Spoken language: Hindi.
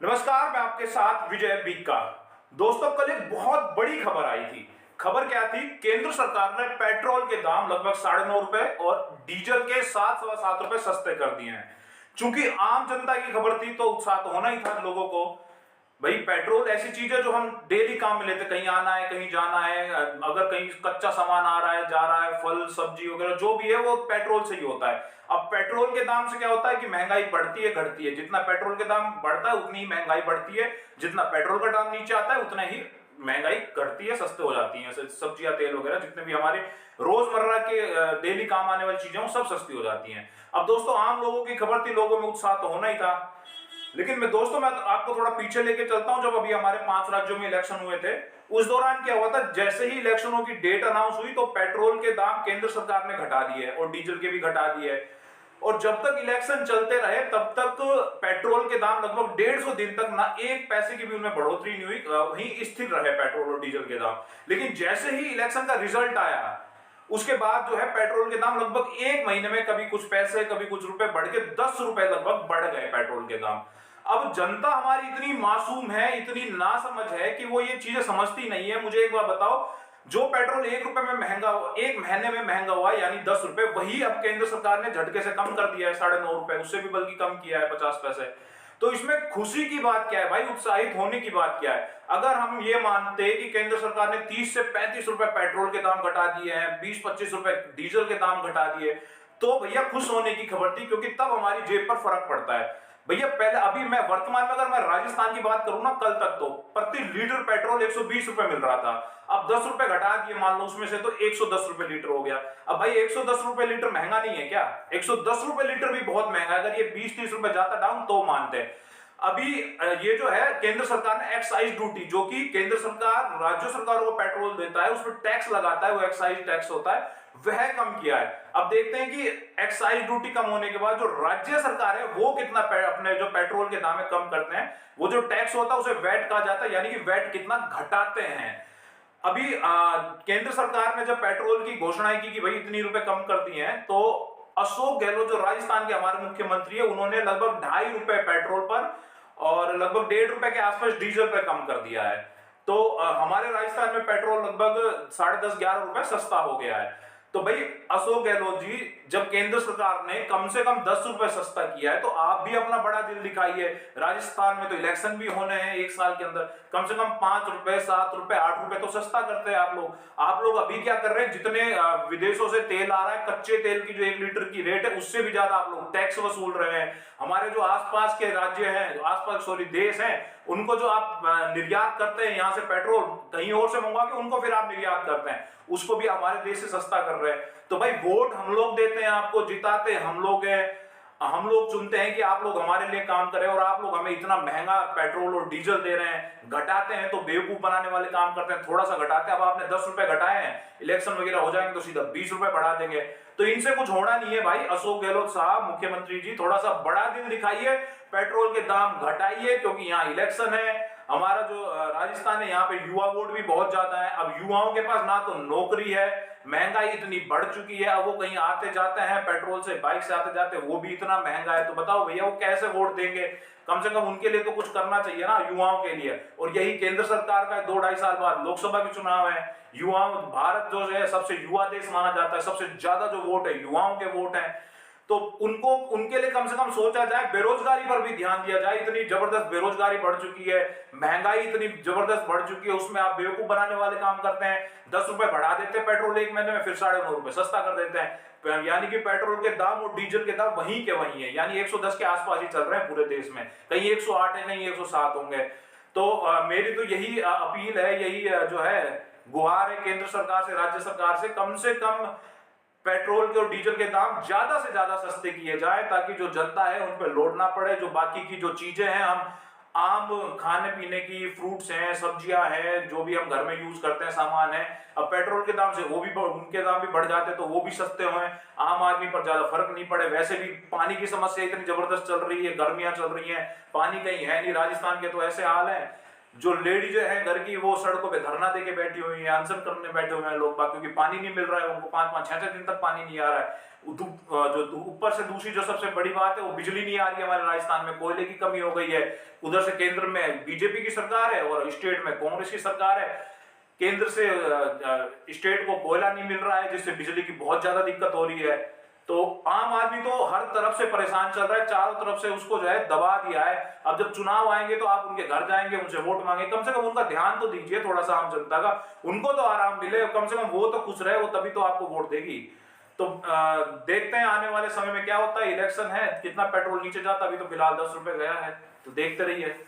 नमस्कार, मैं आपके साथ विजय बीका। दोस्तों, कल एक बहुत बड़ी खबर आई थी। खबर क्या थी? केंद्र सरकार ने पेट्रोल के दाम लगभग 9.5 रुपए और डीजल के 7 सवा 7 रुपए सस्ते कर दिए हैं। चूंकि आम जनता की खबर थी तो उत्साह तो होना ही था लोगों को। भाई, पेट्रोल ऐसी चीज है जो हम डेली काम में लेते, कहीं आना है कहीं जाना है, अगर कहीं कच्चा सामान आ रहा है जा रहा है, फल सब्जी वगैरह जो भी है वो पेट्रोल से ही होता है। अब पेट्रोल के दाम से क्या होता है कि महंगाई बढ़ती है घटती है। जितना पेट्रोल के दाम बढ़ता है उतनी ही महंगाई बढ़ती है, जितना पेट्रोल का दाम नीचे आता है उतना ही महंगाई घटती है, सस्ते हो जाती हैं सब्जियां तेल वगैरह, जितने भी हमारे रोजमर्रा के डेली काम आने वाली चीजें वो सब सस्ती हो जाती हैं। अब दोस्तों, आम लोगों की खबर थी, लोगों में उत्साह तो होना ही था। लेकिन मैं आपको थोड़ा पीछे लेके चलता हूं। जब अभी हमारे 5 राज्यों में इलेक्शन हुए थे, उस दौरान क्या हुआ था? जैसे ही इलेक्शनों की डेट अनाउंस हुई तो पेट्रोल के दाम केंद्र सरकार ने घटा दिए और डीजल के भी घटा दिए। और जब तक इलेक्शन चलते रहे तब तक पेट्रोल के दाम लगभग 150 दिन तक ना एक पैसे की भी उनमें बढ़ोतरी नहीं हुई, वहीं स्थिर रहे पेट्रोल और डीजल के दाम। लेकिन जैसे ही इलेक्शन का रिजल्ट आया, उसके बाद जो है पेट्रोल के दाम लगभग एक महीने में कभी कुछ पैसे कभी कुछ रुपए बढ़ के 10 रुपए लगभग बढ़ गए पेट्रोल के दाम। अब जनता हमारी इतनी मासूम है, इतनी नासमझ है कि वो ये चीजें समझती नहीं है। मुझे एक बात बताओ, जो पेट्रोल 1 रुपए में महंगा, एक महीने में महंगा हुआ यानी 10 रुपए, वही अब केंद्र सरकार ने झटके से कम कर दिया है 9.5 रुपए, उससे भी बल्कि कम किया है 50 पैसे। तो इसमें खुशी की बात क्या है भाई? उत्साहित होने की बात क्या है? अगर हम ये मानते कि केंद्र सरकार ने 30 से 35 रुपए पेट्रोल के दाम घटा दिए हैं, 20-25 रुपए डीजल के दाम घटा दिए, तो भैया खुश होने की खबर थी, क्योंकि तब हमारी जेब पर फर्क पड़ता है। भैया पहले, अभी मैं वर्तमान में अगर मैं राजस्थान की बात करूं ना, कल तक तो प्रति लीटर पेट्रोल 120 रुपए मिल रहा था। अब 10 रुपए घटा दिए मान लो उसमें से, तो 110 रुपए लीटर हो गया। अब भाई 110 रुपए लीटर महंगा नहीं है क्या? 110 रुपए लीटर भी बहुत महंगा है। अगर ये 20-30 रुपए जाता डाउन तो मानते हैं। अभी ये जो है केंद्र सरकार ने एक्साइज ड्यूटी, जो कि केंद्र सरकार राज्य सरकारों को पेट्रोल देता है, उस पर टैक्स लगाता है, वो एक्साइज टैक्स होता है, वह कम किया है। अब देखते हैं कि एक्साइज ड्यूटी कम होने के बाद जो राज्य सरकार है वो कितना अपने जो पेट्रोल के दाम है कम करते हैं। वो जो टैक्स होता है उसे वैट कहा जाता है, यानी कि वैट कितना घटाते हैं। अभी केंद्र सरकार ने जब पेट्रोल की घोषणा की कि भाई इतनी रुपए कम कर दिए हैं, तो अशोक गहलोत जो राजस्थान के हमारे मुख्यमंत्री है, उन्होंने लगभग 2.5 रुपए पेट्रोल पर और लगभग 1.5 रुपए के आसपास डीजल पर कम कर दिया है। तो हमारे राजस्थान में पेट्रोल लगभग 10.5-11 रुपए सस्ता हो गया है। तो भाई अशोक गहलोत जी, जब केंद्र सरकार ने कम से कम 10 रुपए सस्ता किया है तो आप भी अपना बड़ा दिल दिखाइए। राजस्थान में तो इलेक्शन भी होने हैं एक साल के अंदर, कम से कम 5 रुपए 7 रुपए 8 रुपए तो सस्ता करते हैं आप लोग। आप लोग अभी क्या कर रहे हैं? जितने विदेशों से तेल आ रहा है, कच्चे तेल की जो 1 लीटर की रेट है उससे भी ज्यादा आप लोग टैक्स वसूल रहे हैं। हमारे जो आसपास के राज्य हैं, आसपास सॉरी देश हैं, उनको जो आप निर्यात करते हैं यहाँ से पेट्रोल कहीं और से मंगवा के उनको फिर आप निर्यात करते हैं, उसको भी हमारे देश से सस्ता कर रहे हैं। तो भाई वोट हम लोग देते हैं, आपको जिताते हम लोग हैं, हम लोग चुनते हैं कि आप लोग हमारे लिए काम करें, और आप लोग हमें इतना महंगा पेट्रोल और डीजल दे रहे हैं। घटाते हैं तो बेवकूफ बनाने वाले काम करते हैं, थोड़ा सा घटाते हैं। अब आपने 10 रुपए घटाए हैं, इलेक्शन वगैरह हो जाएंगे तो सीधा 20 रुपए बढ़ा देंगे। तो इनसे कुछ होना नहीं है भाई। अशोक गहलोत साहब, मुख्यमंत्री जी, थोड़ा सा बड़ा दिल दिखाइए, पेट्रोल के दाम घटाइए, क्योंकि यहाँ इलेक्शन है। हमारा जो राजस्थान है, यहाँ पे युवा वोट भी बहुत ज्यादा है। अब युवाओं के पास ना तो नौकरी है, महंगाई इतनी बढ़ चुकी है, अब वो कहीं आते जाते हैं पेट्रोल से, बाइक से आते जाते, वो भी इतना महंगा है। तो बताओ भैया वो कैसे वोट देंगे? कम से कम उनके लिए तो कुछ करना चाहिए ना, युवाओं के लिए। और यही केंद्र सरकार का 2-2.5 साल बाद लोकसभा के चुनाव है। युवाओं, भारत जो है सबसे युवा देश माना जाता है, सबसे ज्यादा जो वोट है युवाओं के वोट है। तो उनको, उनके लिए कम से कम सोचा जाए, बेरोजगारी पर भी ध्यान दिया जाए। इतनी जबरदस्त बेरोजगारी बढ़ चुकी है, महंगाई इतनी जबरदस्त बढ़ चुकी है, उसमें आप बेवकूफ बनाने वाले काम करते हैं। 10 रुपए बढ़ा देते हैं पेट्रोल एक महीने में, फिर 9.5 रुपए सस्ता कर देते हैं। यानी कि पेट्रोल के दाम और डीजल के दाम वहीं के वहीं है, यानी 110 के आसपास ही चल रहे हैं पूरे देश में। कहीं 108 है, कहीं 107 होंगे। तो मेरी तो यही अपील है, यही जो है गुहार है केंद्र सरकार से, राज्य सरकार से कम पेट्रोल के और डीजल के दाम ज्यादा से ज्यादा सस्ते किए जाए, ताकि जो जनता है उन पर लोड ना पड़े। जो बाकी की जो चीजें हैं, हम आम खाने पीने की, फ्रूट्स हैं, सब्जियां हैं, जो भी हम घर में यूज करते हैं सामान है, अब पेट्रोल के दाम से वो भी उनके दाम भी बढ़ जाते तो वो भी सस्ते हों, आम आदमी पर ज्यादा फर्क नहीं पड़े। वैसे भी पानी की समस्या इतनी जबरदस्त चल रही है, गर्मियां चल रही हैं, पानी कहीं है नहीं। राजस्थान के तो ऐसे हाल है, जो लेडीज है घर की, वो सड़कों पे धरना देके बैठी हुई है, अनशन करने बैठे हुए हैं लोग, क्योंकि पानी नहीं मिल रहा है उनको, 5-5 6-6 दिन तक पानी नहीं आ रहा है। जो ऊपर से दूसरी जो सबसे बड़ी बात है, वो बिजली नहीं आ रही है। हमारे राजस्थान में कोयले की कमी हो गई है। उधर से केंद्र में बीजेपी की सरकार है और स्टेट में कांग्रेस की सरकार है। केंद्र से स्टेट को कोयला नहीं मिल रहा है, जिससे बिजली की बहुत ज्यादा दिक्कत हो रही है। तो आम आदमी तो हर तरफ से परेशान चल रहा है, चारों तरफ से उसको जो है दबा दिया है। अब जब चुनाव आएंगे तो आप उनके घर जाएंगे, उनसे वोट मांगे, कम से कम उनका ध्यान तो दीजिए थोड़ा सा आम जनता का, उनको तो आराम मिले, कम से कम वो तो खुश रहे, वो तभी तो आपको वोट देगी। तो देखते हैं आने वाले समय में क्या होता है। इलेक्शन है, कितना पेट्रोल नीचे जाता, अभी तो फिलहाल 10 रुपए गया है, तो देखते रहिए।